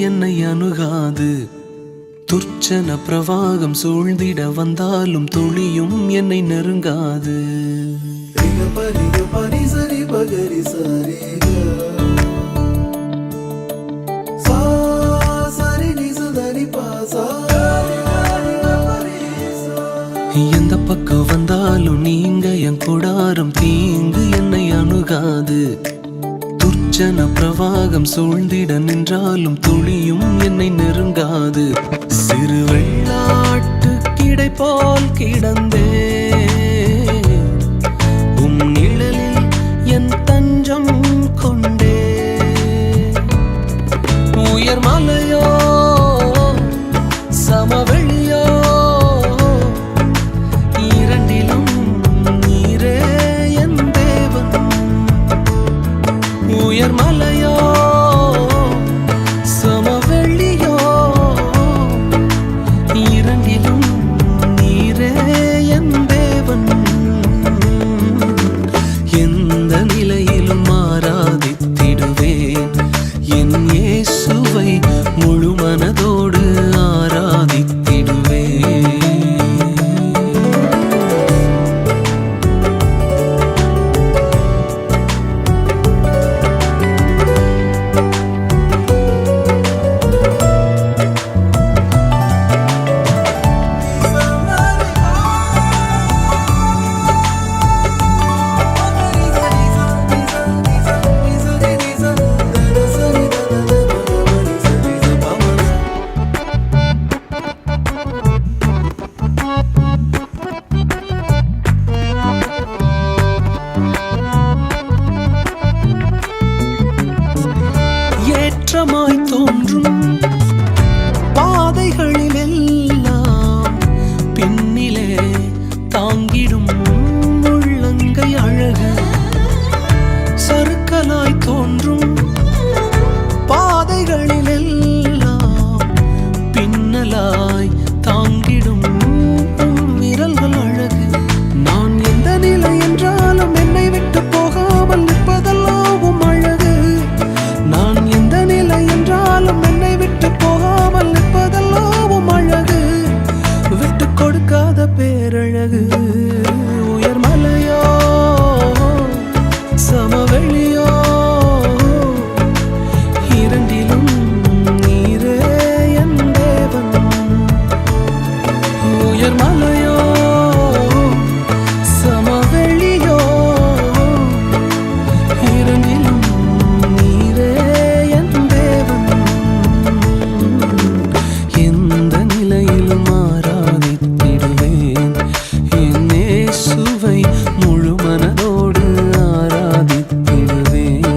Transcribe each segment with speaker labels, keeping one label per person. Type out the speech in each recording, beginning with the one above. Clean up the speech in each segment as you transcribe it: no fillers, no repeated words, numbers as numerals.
Speaker 1: என்னை அணுகாது. துர்ச்சன பிரவாகம் சூழ்ந்திட வந்தாலும் துளியும் என்னை நெருங்காது. எந்த பக்கம் வந்தாலும் நீங்க என் கூடாரம் தீங்கு என்னை அணுகாது. துர்ச்சன பிரவாகம் சூழ்ந்திட நின்றாலும் துளியும் என்னை நெருங்காது. சிறு வெள்ளாட்டு கிடை போல் கிடந்தே உம் நிழலில் என் தஞ்சம் கொண்டே. உயர் மலையோ சமவெளியோ இரண்டிலும் நீரே என் தேவன். உயர் மலையோ சமவெளியோ இரண்டிலும் நீரே என் தேவன். எந்த நிலையிலும் ஆராதித்திடுவேன் என் இயேசுவை முழு மனதோடு ஆராதித்திடுவேன். ஏற்றமாய் தோன்றும் பாதைகளில் எல்லாம் பின்னிலே தாங்கிடும் உள்ளங்கை அழகு. சறுக்கலாய் தோன்றும் பாதைகளில் எல்லாம் பின்னலாய் தாங்கிடும் விரல்கள் அழகு. நான் எந்த நிலை என்றாலும் என்னை விட்டு போகாமல் நிற்பதெல்லாம் அழகு. நான் எந்த நிலை என்றாலும் என்னை விட்டு போகாமல் நிற்பதெல்லாம் அழகு. விட்டு கொடுக்காத பேரழகு. உயர் மலையோ சமவெளியோ இரண்டிலும் நீரே என் தேவன். உயர் மலையோ சமவெளியோ இரண்டிலும் நீரே என் தேவன். எந்த நிலையிலும் ஆராதித்திடுவேன் என் இயேசுவை முழு மனதோடு ஆராதித்திடுவேன்.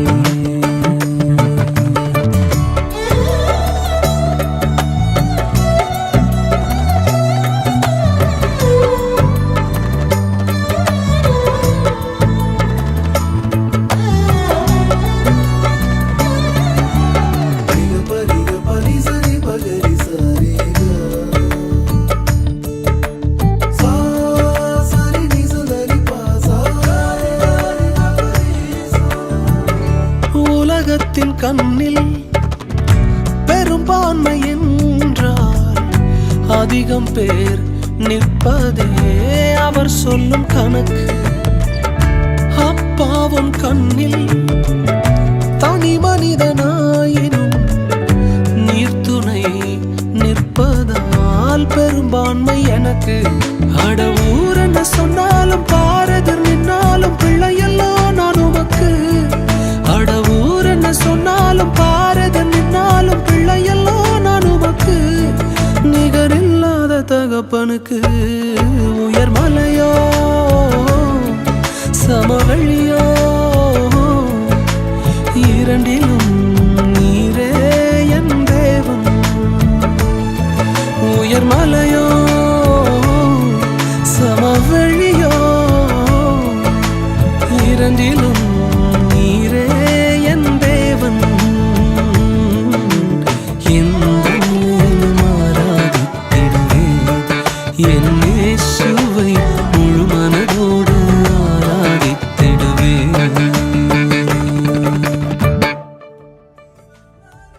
Speaker 1: உலகத்தின் கண்ணில் பெரும்பான்மை என்றால் அதிகம் பேர் நிற்பதே அவர் சொல்லும் கணக்கு. அப்பாவும் கண்ணில் தனி மனிதனாயினும் நீர்த்துணை நிற்பதால் பெரும்பான்மை எனக்கு. அடவூர் என்ன சொன்னாலும் பாரதர் நின்னாலும் பிள்ளையெல்லாம் நான் உமக்கு. அடவூர் என்ன சொன்னாலும் பாரதர் நின்னாலும் பிள்ளையெல்லாம் நான் உமக்கு. நிகரில்லாத தகப்பனுக்கு. உயர் மலையோ சமவெளியோ இரண்டிலும் நீரே என் தேவன். உயர் மலையோ சமவெளியோ இரண்டிலும் நீரே என் தேவன். எந்த ஆராதித்திடுவேன் என்